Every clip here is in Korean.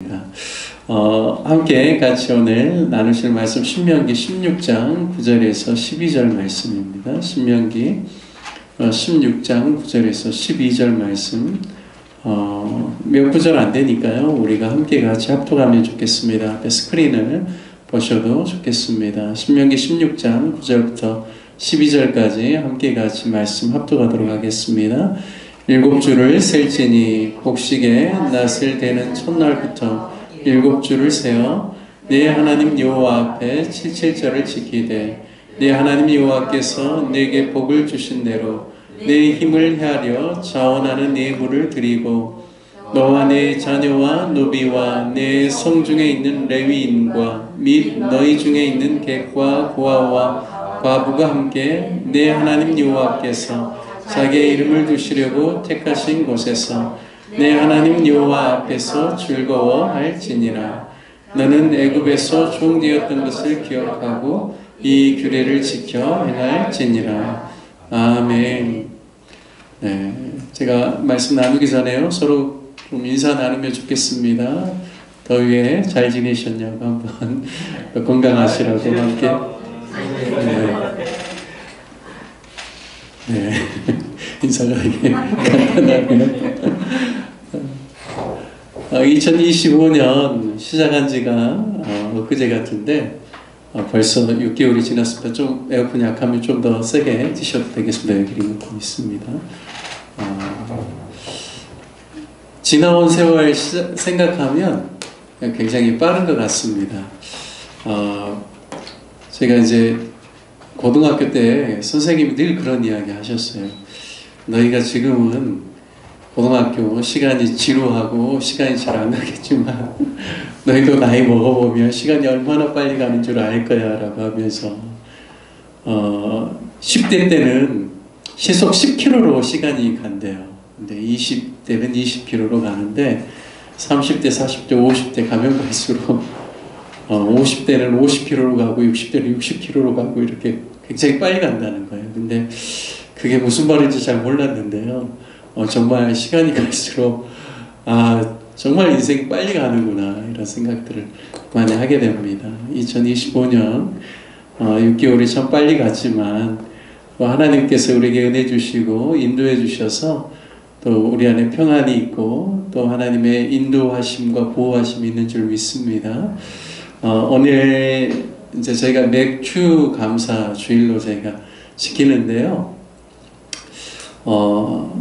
하겠습니다. 함께 같이 오늘 나누실 말씀 신명기 16장 9절에서 12절 말씀입니다. 신명기 16장 9절에서 12절 말씀 몇 구절 안 되니까요. 우리가 함께 같이 합독하면 좋겠습니다. 앞에 스크린을 보셔도 좋겠습니다. 신명기 16장 9절부터 12절까지 함께 같이 말씀 합독하도록 하겠습니다. 7주를 셀지니 곡식에 낫을 대는 첫날부터 7주를 세어 네 하나님 여호와 앞에 77절을 지키되 네 하나님 여호와께서 네게 복을 주신 대로 네 힘을 헤아려 자원하는 네 물을 드리고 너와 네 자녀와 노비와 네 성중에 있는 레위인과 및 너희 중에 있는 객과 고아와 과부가 함께 네 하나님 여호와께서 자기의 이름을 두시려고 택하신 곳에서 내 하나님 여호와 앞에서 즐거워할지니라. 너는 애굽에서 종되었던 것을 기억하고 이 규례를 지켜 행할지니라. 아멘. 네, 제가 말씀 나누기 전에요, 서로 좀 인사 나누면 좋겠습니다. 더위에 잘 지내셨냐고 한번 건강하시라고 함께. 네, 인사가 이게 간단하네요. 2025년 시작한 지가 엊그제 같은데 벌써 6개월이 지났습니다. 좀 에어컨이 약하면 좀 더 세게 드셔도 되겠습니다. 여기 리모컨 있습니다. 지나온 세월 생각하면 굉장히 빠른 것 같습니다. 제가 이제 고등학교 때 선생님이 늘 그런 이야기 하셨어요. 너희가 지금은 고등학교 시간이 지루하고 시간이 잘 안 가겠지만 너희도 나이 먹어보면 시간이 얼마나 빨리 가는 줄 알 거야 라고 하면서 10대 때는 시속 10km로 시간이 간대요. 근데 20대는 20km로 가는데 30대, 40대, 50대 가면 갈수록 50대는 50km로 가고 60대는 60km로 가고 이렇게 굉장히 빨리 간다는 거예요. 근데 그게 무슨 말인지 잘 몰랐는데요. 정말 시간이 갈수록 정말 인생이 빨리 가는구나 이런 생각들을 많이 하게 됩니다. 2025년 6개월이 참 빨리 갔지만 하나님께서 우리에게 은혜 주시고 인도해 주셔서 또 우리 안에 평안이 있고 또 하나님의 인도하심과 보호하심이 있는 줄 믿습니다. 오늘 이제 저희가 맥주 감사 주일로 저희가 지키는데요.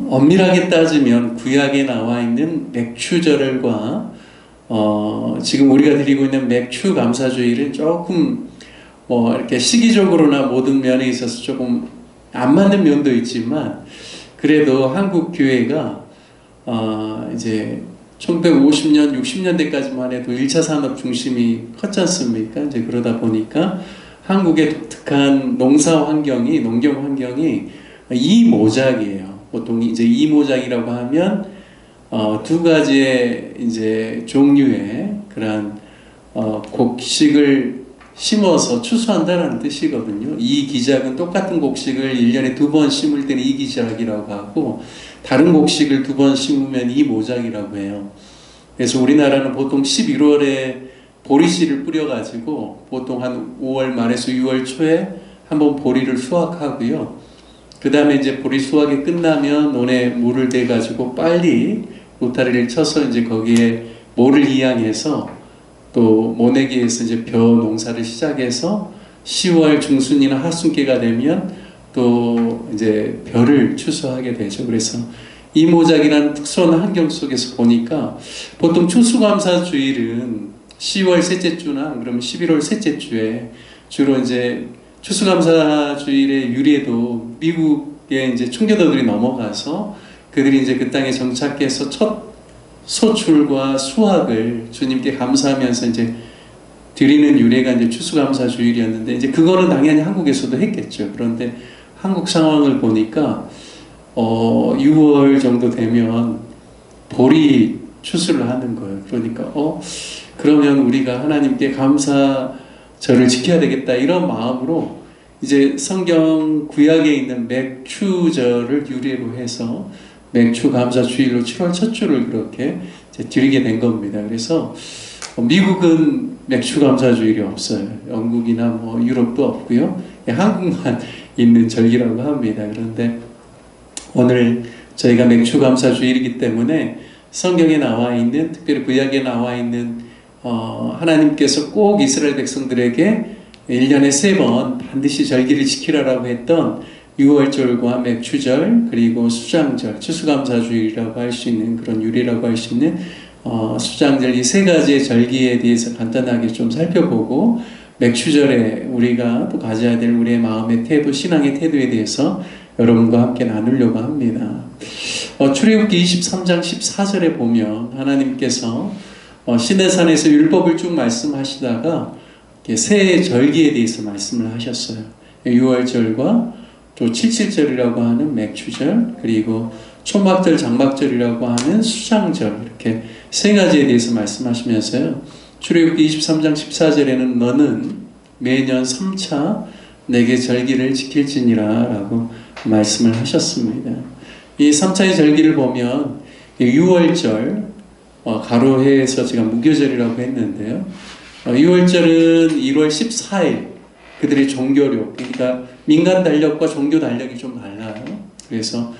엄밀하게 따지면 구약에 나와 있는 맥주절과 지금 우리가 드리고 있는 맥주 감사주일은 조금 이렇게 시기적으로나 모든 면에 있어서 조금 안 맞는 면도 있지만 그래도 한국 교회가 이제 1950년, 60년대까지만 해도 1차 산업 중심이 컸지 않습니까? 이제 그러다 보니까 한국의 독특한 농사 환경이, 농경 환경이 이모작이에요. 보통 이제 이모작이라고 하면 두 가지의 이제 종류의 그런 곡식을 심어서 추수한다라는 뜻이거든요. 이기작은 똑같은 곡식을 1년에 2번 심을 때는 이기작이라고 하고 다른 곡식을 2번 심으면 이모작이라고 해요. 그래서 우리나라는 보통 11월에 보리씨를 뿌려가지고 보통 한 5월 말에서 6월 초에 한번 보리를 수확하고요. 그 다음에 이제 보리 수확이 끝나면 논에 물을 대가지고 빨리 로타리를 쳐서 이제 거기에 모를 이양해서 또 모내기에서 이제 벼 농사를 시작해서 10월 중순이나 하순기가 되면 또 이제 벼를 추수하게 되죠. 그래서 이모작이라는 특수한 환경 속에서 보니까 보통 추수감사주일은 10월 셋째 주나 그러면 11월 셋째 주에 주로 이제 추수감사주일의 유래도 미국의 이제 청교도들이 넘어가서 그들이 이제 그 땅에 정착해서 첫 소출과 수확을 주님께 감사하면서 이제 드리는 유래가 이제 추수감사주일이었는데 이제 그거는 당연히 한국에서도 했겠죠. 그런데 한국 상황을 보니까 6월 정도 되면 보리 추수를 하는 거예요. 그러니까 그러면 우리가 하나님께 감사절을 지켜야 되겠다 이런 마음으로 이제 성경 구약에 있는 맥주절을 유래로 해서 맥주 감사 주일로 7월 첫 주를 그렇게 이제 드리게 된 겁니다. 그래서 미국은 맥주 감사주일이 없어요. 영국이나 뭐 유럽도 없고요. 한국만 있는 절기라고 합니다. 그런데 오늘 저희가 맥주 감사주일이기 때문에 성경에 나와 있는, 특별히 구약에 나와 있는 하나님께서 꼭 이스라엘 백성들에게 1년에 3번 반드시 절기를 지키라라고 했던 유월절과 맥추절, 그리고 수장절, 추수감사주일이라고 할 수 있는, 그런 유리라고 할 수 있는 수장절, 이 3가지의 절기에 대해서 간단하게 좀 살펴보고, 맥추절에 우리가 또 가져야 될 우리의 마음의 태도, 신앙의 태도에 대해서 여러분과 함께 나누려고 합니다. 출애굽기 23장 14절에 보면 하나님께서 시내산에서 율법을 쭉 말씀하시다가 새 절기에 대해서 말씀을 하셨어요. 유월절과 또 칠칠절이라고 하는 맥추절, 그리고 초막절, 장막절이라고 하는 수장절, 이렇게 3가지에 대해서 말씀하시면서요. 출애굽기 23장 14절에는 너는 매년 3차 내게 절기를 지킬지니라 라고 말씀을 하셨습니다. 이 3차의 절기를 보면 유월절, 가로해서 제가 무교절이라고 했는데요. 유월절은 1월 14일 그들의 종교력, 그러니까 민간 달력과 종교 달력이 좀 달라요. 그래서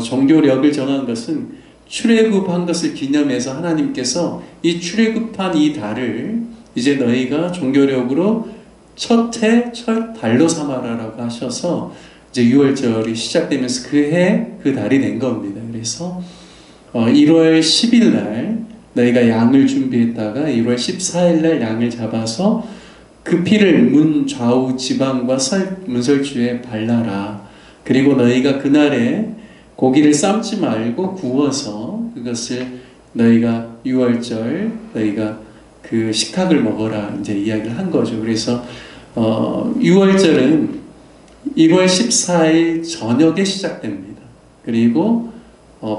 종교력을 정한 것은 출애굽한 것을 기념해서 하나님께서 이 출애굽한 이 달을 이제 너희가 종교력으로 첫 달로 삼아라라고 하셔서 이제 유월절이 시작되면서 그 해, 그 달이 된 겁니다. 그래서 1월 10일 날 너희가 양을 준비했다가 1월 14일 날 양을 잡아서 그 피를 문 좌우 지방과 문설주에 발라라. 그리고 너희가 그날에 고기를 삶지 말고 구워서 그것을 너희가 유월절 너희가 그 식탁을 먹어라 이제 이야기를 한 거죠. 그래서 유월절은 1월 14일 저녁에 시작됩니다. 그리고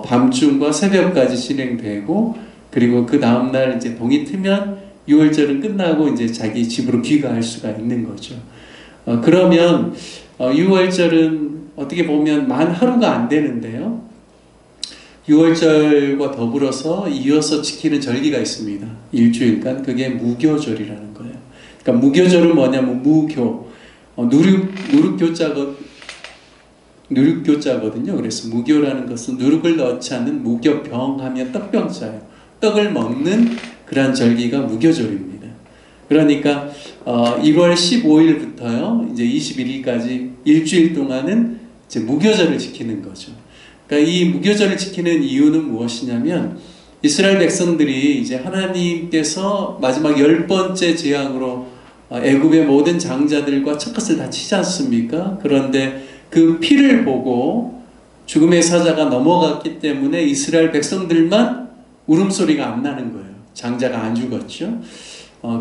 밤중과 새벽까지 진행되고, 그리고 그 다음날 이제 동이 트면 유월절은 끝나고 이제 자기 집으로 귀가할 수가 있는 거죠. 그러면 유월절은 어떻게 보면 만 하루가 안 되는데요. 유월절과 더불어서 이어서 지키는 절기가 있습니다. 일주일간. 그게 무교절이라는 거예요. 그러니까 무교절은 뭐냐면 무교, 누룩교자거든요. 그래서 무교라는 것은 누룩을 넣지 않는 무교병 하면 떡병자예요. 떡을 먹는 그러한 절기가 무교절입니다. 그러니까 1월 15일부터요 이제 21일까지 일주일 동안은 이제 무교절을 지키는 거죠. 그러니까 이 무교절을 지키는 이유는 무엇이냐면 이스라엘 백성들이 이제 하나님께서 마지막 10번째 재앙으로 애굽의 모든 장자들과 첫것을 다 치지 않습니까? 그런데 그 피를 보고 죽음의 사자가 넘어갔기 때문에 이스라엘 백성들만 울음소리가 안 나는 거예요. 장자가 안 죽었죠.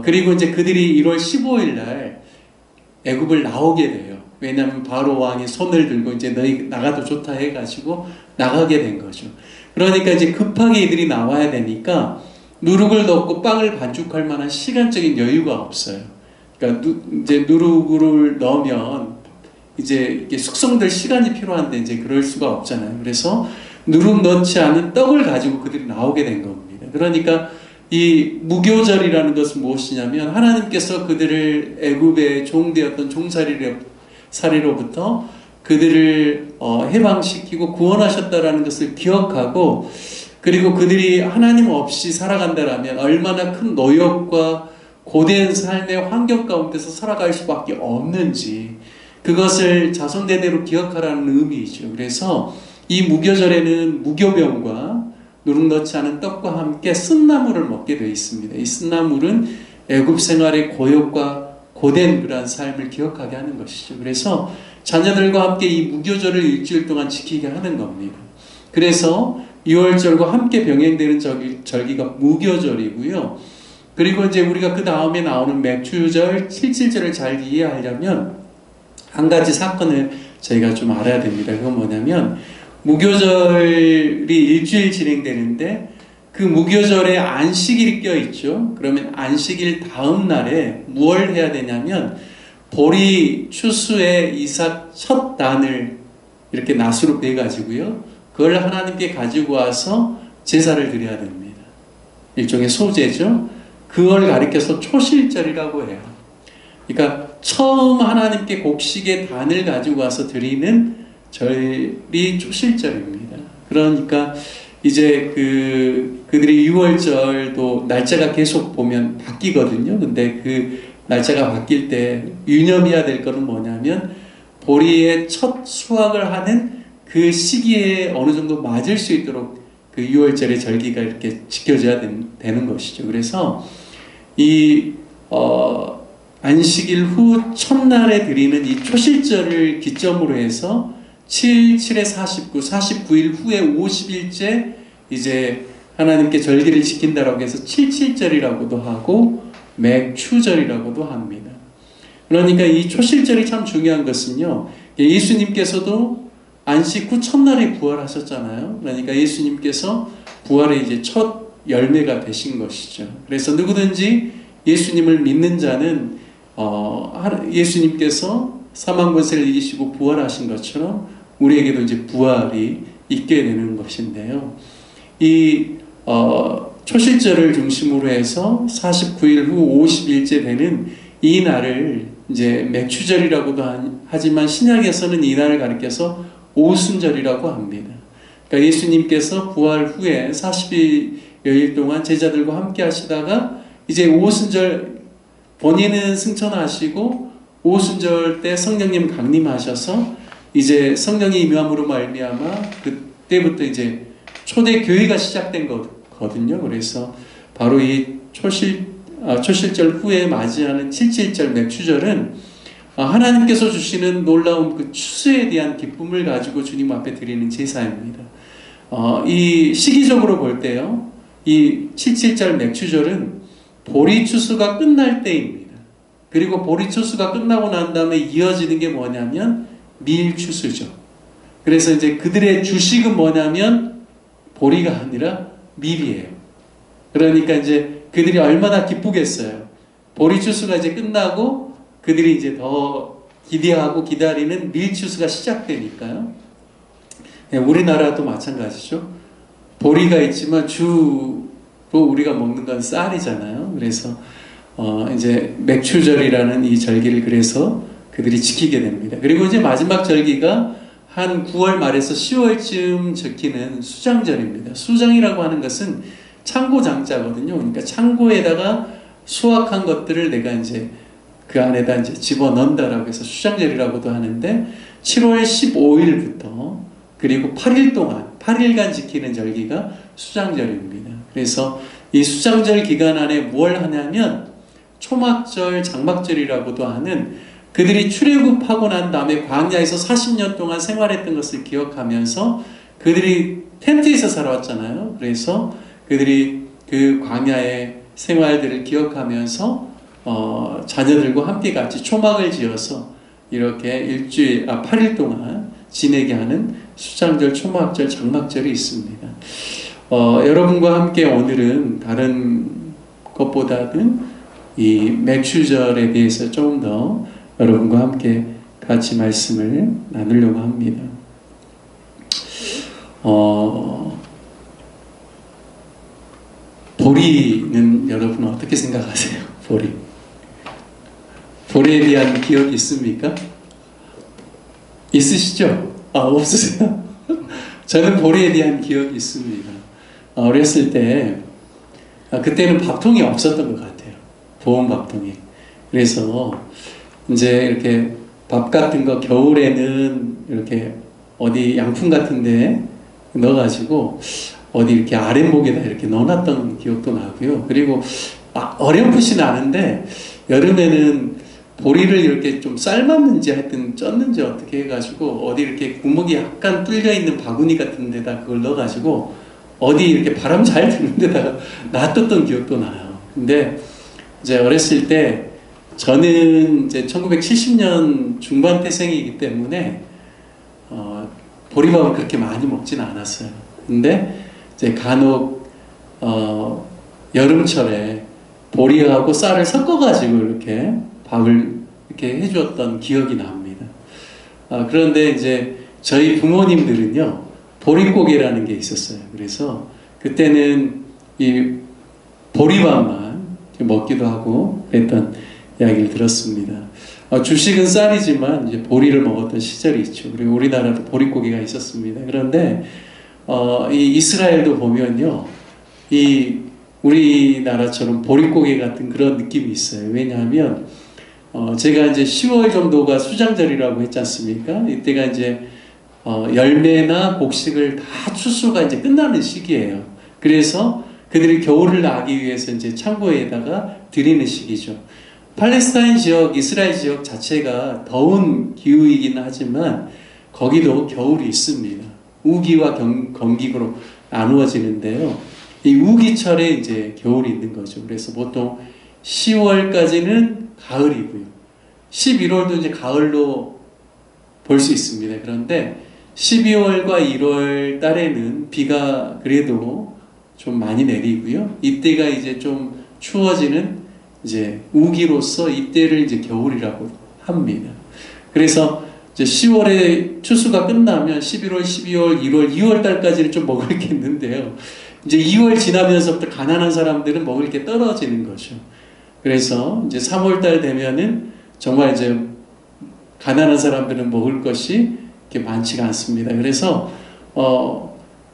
그리고 이제 그들이 1월 15일 날 애굽을 나오게 돼요. 왜냐하면 바로 왕이 손을 들고 이제 너희 나가도 좋다 해가지고 나가게 된 거죠. 그러니까 이제 급하게 이들이 나와야 되니까 누룩을 넣고 빵을 반죽할 만한 시간적인 여유가 없어요. 그러니까 이제 누룩을 넣으면 이제 이게 숙성될 시간이 필요한데 이제 그럴 수가 없잖아요. 그래서 누룩 넣지 않은 떡을 가지고 그들이 나오게 된 겁니다. 그러니까 이 무교절이라는 것은 무엇이냐면 하나님께서 그들을 애굽의 종되었던 종살이로부터 그들을 해방시키고 구원하셨다라는 것을 기억하고, 그리고 그들이 하나님 없이 살아간다라면 얼마나 큰 노역과 고된 삶의 환경 가운데서 살아갈 수밖에 없는지 그것을 자손대대로 기억하라는 의미이죠. 그래서 이 무교절에는 무교병과 누룩 넣지 않은 떡과 함께 쓴나물을 먹게 되어 있습니다. 이 쓴나물은 애굽 생활의 고역과 고된 그러한 삶을 기억하게 하는 것이죠. 그래서 자녀들과 함께 이 무교절을 일주일 동안 지키게 하는 겁니다. 그래서 유월절과 함께 병행되는 절기가 무교절이고요. 그리고 이제 우리가 그 다음에 나오는 맥추절, 칠칠절을 잘 이해하려면 한 가지 사건을 저희가 좀 알아야 됩니다. 그건 뭐냐면 무교절이 일주일 진행되는데 그 무교절에 안식일이 껴있죠. 그러면 안식일 다음 날에 무엇을 해야 되냐면 보리 추수의 이삭 첫 단을 이렇게 낫으로 빼가지고요 그걸 하나님께 가지고 와서 제사를 드려야 됩니다. 일종의 소재죠. 그걸 가리켜서 초실절이라고 해요. 그러니까 처음 하나님께 곡식의 단을 가지고 와서 드리는 절이 초실절입니다. 그러니까 이제 그들이 6월절도 날짜가 계속 보면 바뀌거든요. 근데 그 날짜가 바뀔 때 유념해야 될 거는 뭐냐면 보리의 첫 수확을 하는 그 시기에 어느 정도 맞을 수 있도록 그 6월절의 절기가 이렇게 지켜져야 되는 것이죠. 그래서 이 안식일 후 첫날에 드리는 이 초실절을 기점으로 해서 7, 7에 49, 49일 후에 50일째 이제 하나님께 절기를 지킨다라고 해서 77절이라고도 하고 맥추절이라고도 합니다. 그러니까 이 초실절이 참 중요한 것은요, 예수님께서도 안식 후 첫날에 부활하셨잖아요. 그러니까 예수님께서 부활의 이제 첫 열매가 되신 것이죠. 그래서 누구든지 예수님을 믿는 자는 예수님께서 사망 권세를 이기시고 부활하신 것처럼 우리에게도 이제 부활이 있게 되는 것인데요. 이 초실절을 중심으로 해서 49일 후 50일째 되는 이 날을 이제 맥추절이라고도 하지만 신약에서는 이 날을 가리켜서 오순절이라고 합니다. 그러니까 예수님께서 부활 후에 40여일 동안 제자들과 함께 하시다가 이제 오순절 본인은 승천하시고 오순절 때 성령님 강림하셔서 이제 성령이 임함으로 말미암아 그때부터 이제 초대 교회가 시작된 거거든요. 그래서 바로 이 초실절 후에 맞이하는 77절 맥추절은 하나님께서 주시는 놀라운 그 추수에 대한 기쁨을 가지고 주님 앞에 드리는 제사입니다. 이 시기적으로 볼 때요, 이 77절 맥추절은 보리 추수가 끝날 때입니다. 그리고 보리 추수가 끝나고 난 다음에 이어지는 게 뭐냐면 밀 추수죠. 그래서 이제 그들의 주식은 뭐냐면 보리가 아니라 밀이에요. 그러니까 이제 그들이 얼마나 기쁘겠어요. 보리 추수가 이제 끝나고 그들이 이제 더 기대하고 기다리는 밀 추수가 시작되니까요. 우리나라도 마찬가지죠. 보리가 있지만 주로 우리가 먹는 건 쌀이잖아요. 그래서 이제 맥추절이라는 이 절기를 그래서 그들이 지키게 됩니다. 그리고 이제 마지막 절기가 한 9월 말에서 10월쯤 지키는 수장절입니다. 수장이라고 하는 것은 창고장자거든요. 그러니까 창고에다가 수확한 것들을 내가 이제 그 안에다 이제 집어 넣는다라고 해서 수장절이라고도 하는데 7월 15일부터 그리고 8일 동안 8일간 지키는 절기가 수장절입니다. 그래서 이 수장절 기간 안에 뭘 하냐면 초막절, 장막절이라고도 하는 그들이 출애굽하고 난 다음에 광야에서 40년 동안 생활했던 것을 기억하면서 그들이 텐트에서 살아왔잖아요. 그래서 그들이 그 광야의 생활들을 기억하면서 자녀들과 함께 같이 초막을 지어서 이렇게 8일 동안 지내게 하는 수장절, 초막절, 장막절이 있습니다. 여러분과 함께 오늘은 다른 것보다는 이 맥추절에 대해서 조금 더 여러분과 함께 같이 말씀을 나누려고 합니다. 보리는 여러분 어떻게 생각하세요? 보리에 대한 기억이 있습니까? 있으시죠? 없으세요? 저는 보리에 대한 기억이 있습니다. 어렸을 때 그때는 밥통이 없었던 것 같아요. 보온 밥통이. 그래서 이제 이렇게 밥 같은 거 겨울에는 이렇게 어디 양품 같은데 넣어가지고 어디 이렇게 아랫목에다 이렇게 넣어놨던 기억도 나고요. 그리고 어렴풋이 나는데 여름에는 보리를 이렇게 좀 삶았는지 하여튼 쪘는지 어떻게 해가지고 어디 이렇게 구멍이 약간 뚫려 있는 바구니 같은 데다 그걸 넣어가지고 어디 이렇게 바람 잘 드는 데다가 놔뒀던 기억도 나요. 근데 이제 어렸을 때 저는 이제 1970년 중반 태생이기 때문에 보리밥을 그렇게 많이 먹진 않았어요. 근데 이제 간혹 여름철에 보리하고 쌀을 섞어가지고 이렇게 밥을 이렇게 해주었던 기억이 납니다. 그런데 이제 저희 부모님들은요 보릿고개라는 게 있었어요. 그래서 그때는 이 보리밥만 먹기도 하고 그랬던 이야기를 들었습니다. 주식은 쌀이지만 이제 보리를 먹었던 시절이 있죠. 그리고 우리나라도 보릿고기가 있었습니다. 그런데 이 이스라엘도 보면요, 이 우리나라처럼 보릿고기 같은 그런 느낌이 있어요. 왜냐하면 제가 이제 10월 정도가 수장절이라고 했지 않습니까? 이때가 이제 열매나 곡식을 다 추수가 이제 끝나는 시기예요. 그래서 그들이 겨울을 나기 위해서 이제 창고에다가 들이는 시기죠. 팔레스타인 지역, 이스라엘 지역 자체가 더운 기후이긴 하지만 거기도 겨울이 있습니다. 우기와 건기로 나누어지는데요. 이 우기철에 이제 겨울이 있는 거죠. 그래서 보통 10월까지는 가을이고요. 11월도 이제 가을로 볼 수 있습니다. 그런데 12월과 1월 달에는 비가 그래도 좀 많이 내리고요. 이때가 이제 좀 추워지는 이제 우기로서 이때를 이제 겨울이라고 합니다. 그래서 이제 10월에 추수가 끝나면 11월, 12월, 1월, 2월 달까지는 좀 먹을 게 있는데요. 이제 2월 지나면서부터 가난한 사람들은 먹을 게 떨어지는 거죠. 그래서 이제 3월 달 되면은 정말 이제 가난한 사람들은 먹을 것이 이렇게 많지가 않습니다. 그래서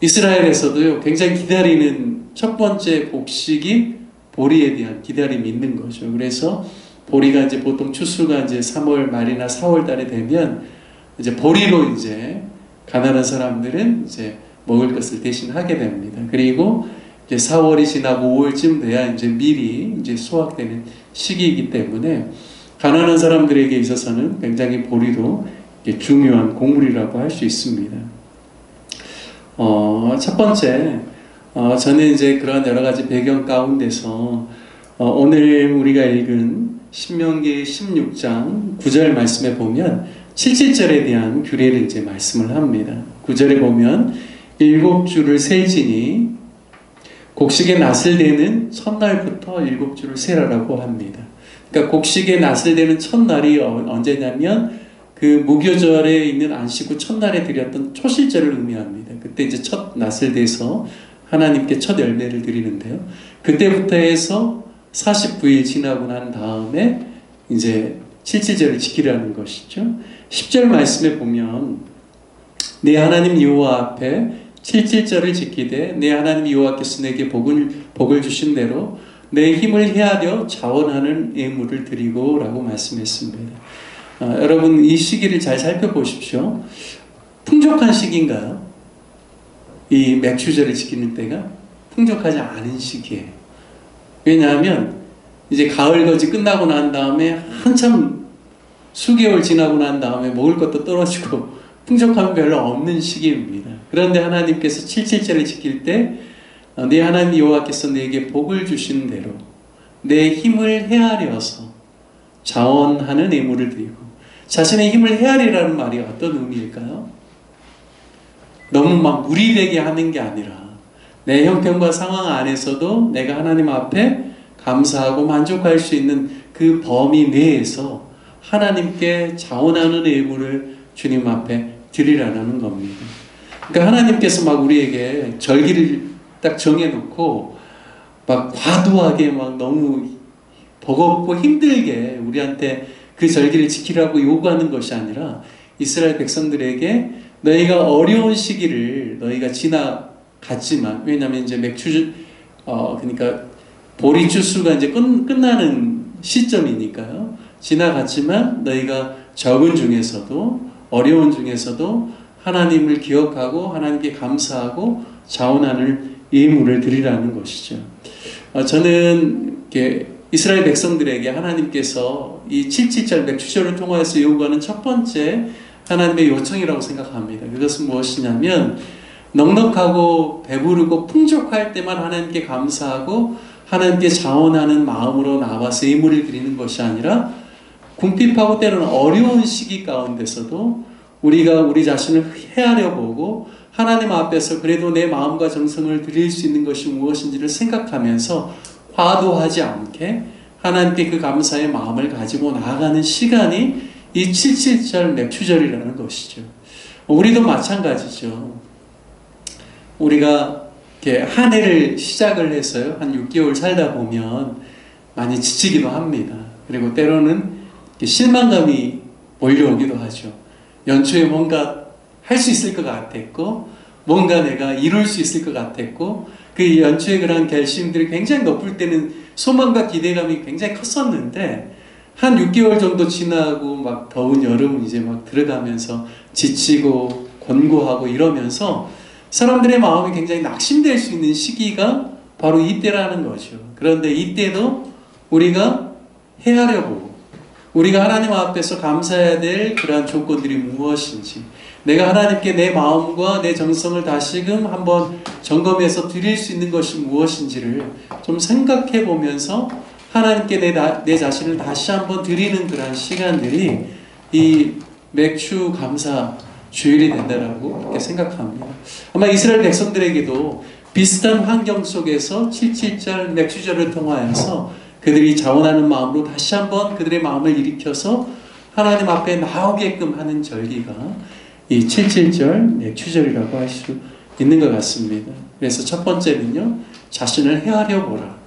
이스라엘에서도요, 굉장히 기다리는 첫 번째 곡식이 보리에 대한 기다림이 있는 거죠. 그래서 보리가 이제 보통 추수가 이제 3월 말이나 4월 달에 되면 이제 보리로 이제 가난한 사람들은 이제 먹을 것을 대신 하게 됩니다. 그리고 이제 4월이 지나고 5월쯤 돼야 이제 미리 이제 수확되는 시기이기 때문에 가난한 사람들에게 있어서는 굉장히 보리도 중요한 곡물이라고 할 수 있습니다. 첫 번째, 저는 이제 그런 여러 가지 배경 가운데서 오늘 우리가 읽은 신명기 16장 9절 말씀에 보면 77절에 대한 규례를 이제 말씀을 합니다. 9절에 보면 7주를 셀지니 곡식의 낫을 대는 첫날부터 7주를 세라라고 합니다. 그러니까 곡식의 낫을 대는 첫날이 언제냐면 그 무교절에 있는 안식 후 첫날에 드렸던 초실절을 의미합니다. 그때 이제 첫 낫을 대서 하나님께 첫 열매를 드리는데요. 그때부터 해서 49일 지나고 난 다음에 이제 77절을 지키라는 것이죠. 10절 말씀에 보면 내 하나님 여호와 앞에 77절을 지키되 내 하나님 여호와께서 내게 복을 주신 대로 내 힘을 헤아려 자원하는 예물을 드리고 라고 말씀했습니다. 여러분 이 시기를 잘 살펴보십시오. 풍족한 시기인가요? 이 맥추절을 지키는 때가 풍족하지 않은 시기예요. 왜냐하면 이제 가을거지 끝나고 난 다음에 한참 수개월 지나고 난 다음에 먹을 것도 떨어지고 풍족함이 별로 없는 시기입니다. 그런데 하나님께서 77절을 지킬 때 내 하나님 여호와께서 내게 복을 주신 대로 내 힘을 헤아려서 자원하는 예물을 드리고, 자신의 힘을 헤아리라는 말이 어떤 의미일까요? 너무 막 무리되게 하는 게 아니라 내 형편과 상황 안에서도 내가 하나님 앞에 감사하고 만족할 수 있는 그 범위 내에서 하나님께 자원하는 예물을 주님 앞에 드리라는 겁니다. 그러니까 하나님께서 막 우리에게 절기를 딱 정해놓고 막 과도하게 막 너무 버겁고 힘들게 우리한테 그 절기를 지키라고 요구하는 것이 아니라 이스라엘 백성들에게 너희가 어려운 시기를 너희가 지나갔지만, 왜냐하면 이제 그러니까 보리 추수가 이제 끝나는 시점이니까요. 지나갔지만 너희가 적은 중에서도 어려운 중에서도 하나님을 기억하고 하나님께 감사하고 자원하는 예물을 드리라는 것이죠. 저는 이렇게 이스라엘 백성들에게 하나님께서 이 77절 맥추절을 통하여서 요구하는 첫 번째 하나님의 요청이라고 생각합니다. 그것은 무엇이냐면 넉넉하고 배부르고 풍족할 때만 하나님께 감사하고 하나님께 자원하는 마음으로 나와서 예물을 드리는 것이 아니라 궁핍하고 때로는 어려운 시기 가운데서도 우리가 우리 자신을 헤아려 보고 하나님 앞에서 그래도 내 마음과 정성을 드릴 수 있는 것이 무엇인지를 생각하면서 과도하지 않게 하나님께 그 감사의 마음을 가지고 나아가는 시간이 이 77절 맥추절이라는 것이죠. 우리도 마찬가지죠. 우리가 이렇게 한 해를 시작을 해서요. 한 6개월 살다 보면 많이 지치기도 합니다. 그리고 때로는 실망감이 몰려오기도 하죠. 연초에 뭔가 할 수 있을 것 같았고, 뭔가 내가 이룰 수 있을 것 같았고, 그 연초에 그런 결심들이 굉장히 높을 때는 소망과 기대감이 굉장히 컸었는데, 한 6개월 정도 지나고 막 더운 여름 이제 막 들어가면서 지치고 권고하고 이러면서 사람들의 마음이 굉장히 낙심될 수 있는 시기가 바로 이때라는 거죠. 그런데 이때도 우리가 헤아려보고 우리가 하나님 앞에서 감사해야 될 그러한 조건들이 무엇인지, 내가 하나님께 내 마음과 내 정성을 다시금 한번 점검해서 드릴 수 있는 것이 무엇인지를 좀 생각해 보면서 하나님께 내 자신을 다시 한번 드리는 그러한 시간들이 이 맥주 감사 주일이 된다라고 그렇게 생각합니다. 아마 이스라엘 백성들에게도 비슷한 환경 속에서 7.7절 맥주절을 통하여서 그들이 자원하는 마음으로 다시 한번 그들의 마음을 일으켜서 하나님 앞에 나오게끔 하는 절기가 이 7.7절 맥주절이라고 할 수 있는 것 같습니다. 그래서 첫 번째는요, 자신을 헤아려 보라.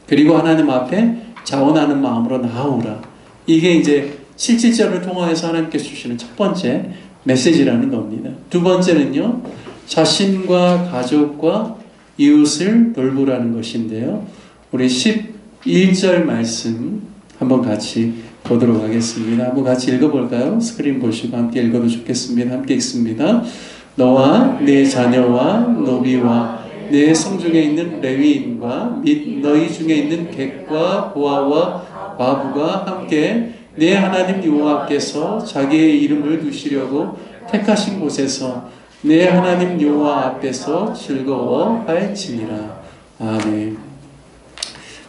그리고 하나님 앞에 자원하는 마음으로 나오라. 이게 이제 7.7절을 통하여서 하나님께서 주시는 첫 번째 메시지라는 겁니다. 두 번째는요, 자신과 가족과 이웃을 돌보라는 것인데요. 우리 11절 말씀 한번 같이 보도록 하겠습니다. 한번 같이 읽어볼까요? 스크린 보시고 함께 읽어도 좋겠습니다. 함께 읽습니다. 너와 내 자녀와 노비와 내 성중에 있는 레위인과 및 너희 중에 있는 객과 고아와 과부가 함께 내 하나님 여호와께서 자기의 이름을 두시려고 택하신 곳에서 내 하나님 여호와 앞에서 즐거워할지니라. 아멘.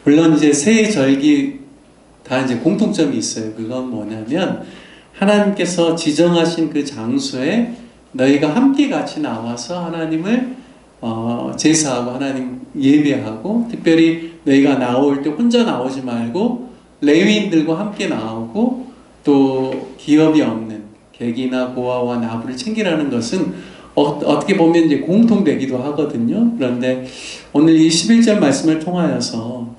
물론 이제 세 절기 다 이제 공통점이 있어요. 그건 뭐냐면 하나님께서 지정하신 그 장소에 너희가 함께 같이 나와서 하나님을 제사하고 하나님 예배하고, 특별히 너희가 나올 때 혼자 나오지 말고 레위인들과 함께 나오고, 또 기업이 없는 객이나 고아와 나부를 챙기라는 것은 어떻게 보면 이제 공통되기도 하거든요. 그런데 오늘 이 11절 말씀을 통하여서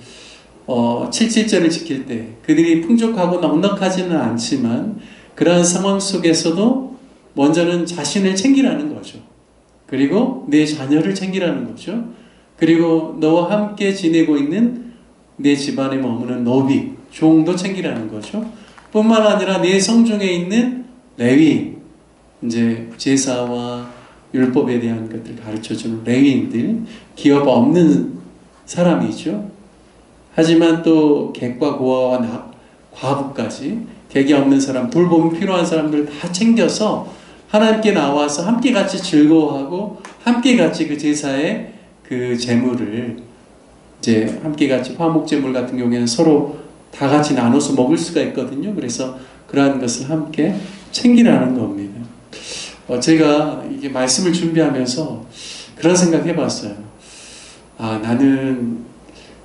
7.7절을 지킬 때 그들이 풍족하고 넉넉하지는 않지만 그러한 상황 속에서도 먼저는 자신을 챙기라는 거죠. 그리고 내 자녀를 챙기라는 거죠. 그리고 너와 함께 지내고 있는 내 집안에 머무는 노비, 종도 챙기라는 거죠. 뿐만 아니라 내 성중에 있는 레위인, 이제 제사와 율법에 대한 것들을 가르쳐주는 레위인들, 기업 없는 사람이죠. 하지만 또 객과 고아와 과부까지, 객이 없는 사람, 돌봄이 필요한 사람들 다 챙겨서 하나님께 나와서 함께 같이 즐거워하고 함께 같이 그 제사의 그 제물을 이제 함께 같이 화목제물 같은 경우에는 서로 다 같이 나눠서 먹을 수가 있거든요. 그래서 그러한 것을 함께 챙기라는 겁니다. 제가 이게 말씀을 준비하면서 그런 생각 해봤어요. 나는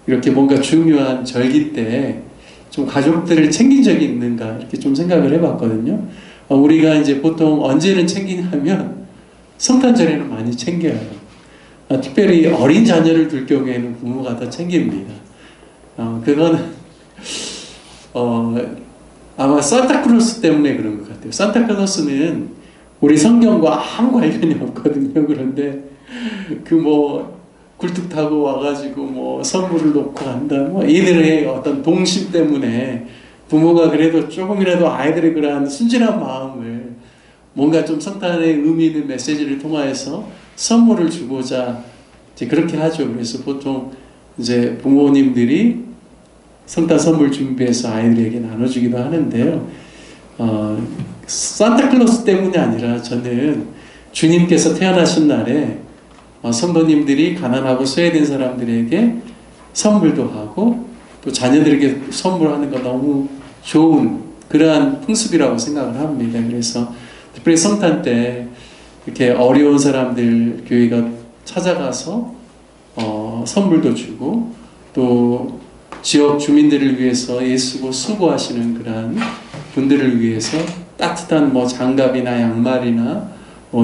이렇게 뭔가 중요한 절기 때 좀 가족들을 챙긴 적이 있는가 이렇게 좀 생각을 해봤거든요. 우리가 이제 보통 언제는 챙기냐면 성탄절에는 많이 챙겨요. 특별히 어린 자녀를 둘 경우에는 부모가 더 챙깁니다. 그거는 아마 산타클로스 때문에 그런 것 같아요. 산타클로스는 우리 성경과 아무 관련이 없거든요. 그런데 굴뚝 타고 와가지고 선물을 놓고 간다. 이들의 어떤 동심 때문에 부모가 그래도 조금이라도 아이들의 그러한 순진한 마음을 뭔가 좀 성탄의 의미 있는 메시지를 통하여서 선물을 주고자 이제 그렇게 하죠. 그래서 보통 이제 부모님들이 성탄 선물 준비해서 아이들에게 나눠주기도 하는데요. 산타클로스 때문이 아니라 저는 주님께서 태어나신 날에 성도님들이 가난하고 소외된 사람들에게 선물도 하고 또 자녀들에게 선물하는 거 너무 좋은 그러한 풍습이라고 생각을 합니다. 그래서 특별히 성탄 때 이렇게 어려운 사람들 교회가 찾아가서 선물도 주고 또 지역 주민들을 위해서 애쓰고 수고하시는 그러한 분들을 위해서 따뜻한 장갑이나 양말이나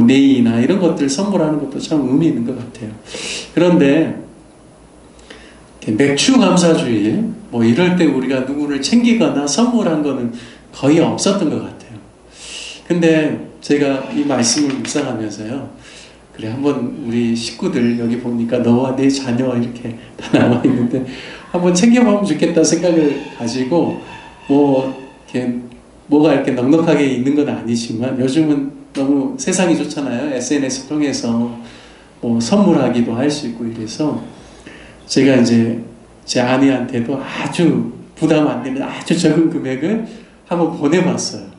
네이나 이런 것들 선물하는 것도 참 의미 있는 것 같아요. 그런데 맥주 감사주일 뭐 이럴 때 우리가 누구를 챙기거나 선물한 거는 거의 없었던 것 같아요. 근데 제가 이 말씀을 묵상하면서요, 그래 한번 우리 식구들 여기 보니까 너와 네 자녀 이렇게 다 나와 있는데 한번 챙겨보면 좋겠다 생각을 가지고 이렇게 뭐가 이렇게 넉넉하게 있는 건 아니지만 요즘은 너무 세상이 좋잖아요. SNS 통해서 뭐 선물하기도 할 수 있고 이래서 제가 이제 제 아내한테도 아주 부담 안 되는 아주 적은 금액을 한번 보내봤어요.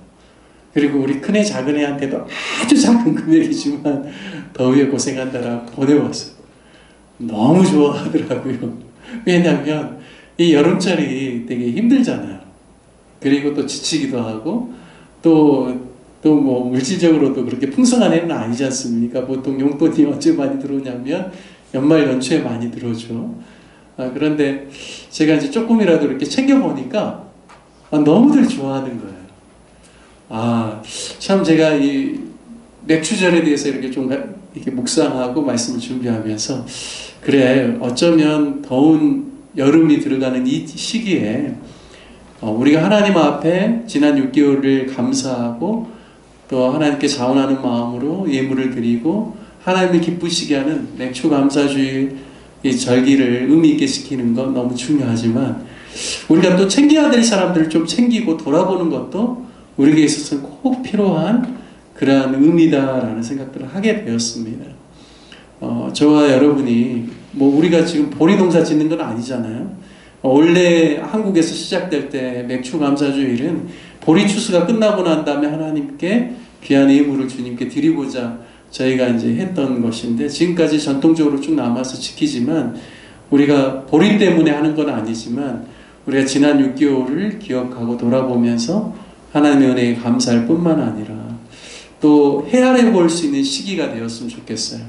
그리고 우리 큰애 작은애한테도 아주 작은 금액이지만 더위에 고생한다라고 보내봤어요. 너무 좋아하더라고요. 왜냐하면 이 여름철이 되게 힘들잖아요. 그리고 또 지치기도 하고 또 뭐 물질적으로도 그렇게 풍성한 해는 아니지 않습니까? 보통 용돈이 언제 많이 들어오냐면 연말 연초에 많이 들어오죠. 그런데 제가 이제 조금이라도 이렇게 챙겨보니까 너무들 좋아하는 거예요. 참 제가 이 맥주절에 대해서 이렇게 좀 이렇게 묵상하고 말씀을 준비하면서 그래 어쩌면 더운 여름이 들어가는 이 시기에 우리가 하나님 앞에 지난 6개월을 감사하고 또 하나님께 자원하는 마음으로 예물을 드리고 하나님을 기쁘시게 하는 맥주 감사주의 이 절기를 의미 있게 시키는 건 너무 중요하지만 우리가 또 챙겨야 될 사람들을 좀 챙기고 돌아보는 것도 우리에게 있어서는 꼭 필요한 그러한 의미다라는 생각들을 하게 되었습니다. 저와 여러분이 뭐 우리가 지금 보리농사 짓는 건 아니잖아요. 원래 한국에서 시작될 때 맥주 감사주일은 보리 추수가 끝나고 난 다음에 하나님께 귀한 예물을 주님께 드리고자 저희가 이제 했던 것인데 지금까지 전통적으로 쭉 남아서 지키지만 우리가 보리 때문에 하는 건 아니지만 우리가 지난 6개월을 기억하고 돌아보면서 하나님의 은혜에 감사할 뿐만 아니라 또 헤아려 볼 수 있는 시기가 되었으면 좋겠어요.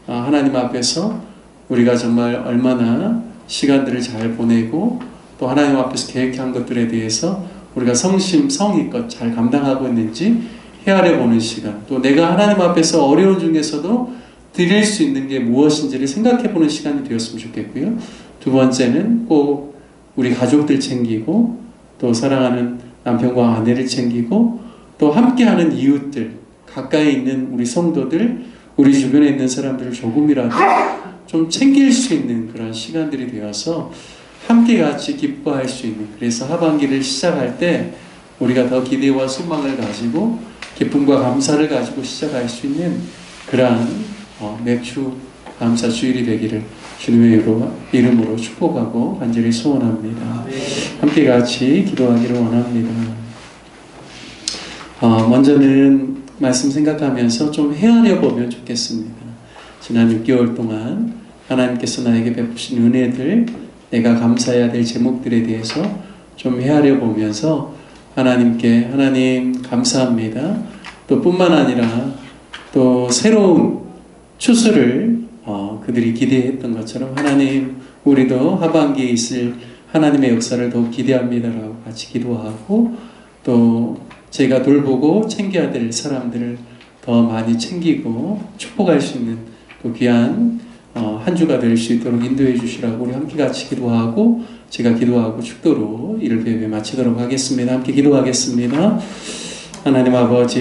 하나님 앞에서 우리가 정말 얼마나 시간들을 잘 보내고 또 하나님 앞에서 계획한 것들에 대해서 우리가 성의껏 잘 감당하고 있는지 헤아려 보는 시간, 또 내가 하나님 앞에서 어려운 중에서도 드릴 수 있는 게 무엇인지를 생각해 보는 시간이 되었으면 좋겠고요. 두 번째는 꼭 우리 가족들 챙기고 또 사랑하는 남편과 아내를 챙기고 또 함께하는 이웃들, 가까이 있는 우리 성도들, 우리 주변에 있는 사람들을 조금이라도 좀 챙길 수 있는 그런 시간들이 되어서 함께 같이 기뻐할 수 있는, 그래서 하반기를 시작할 때 우리가 더 기대와 소망을 가지고 기쁨과 감사를 가지고 시작할 수 있는 그러한 맥주 감사 주일이 되기를 주님의 이름으로 축복하고 간절히 소원합니다. 함께 같이 기도하기를 원합니다. 먼저는 말씀 생각하면서 좀 헤아려 보면 좋겠습니다. 지난 6개월 동안 하나님께서 나에게 베푸신 은혜들, 내가 감사해야 될 제목들에 대해서 좀 헤아려 보면서 하나님께 하나님 감사합니다. 또 뿐만 아니라 또 새로운 추수를 그들이 기대했던 것처럼 하나님 우리도 하반기에 있을 하나님의 역사를 더욱 기대합니다라고 같이 기도하고 또 제가 돌보고 챙겨야 될 사람들을 더 많이 챙기고 축복할 수 있는 또 귀한 한 주가 될 수 있도록 인도해 주시라고 우리 함께 같이 기도하고 제가 기도하고 축도로 이를 배우에 마치도록 하겠습니다. 함께 기도하겠습니다. 하나님 아버지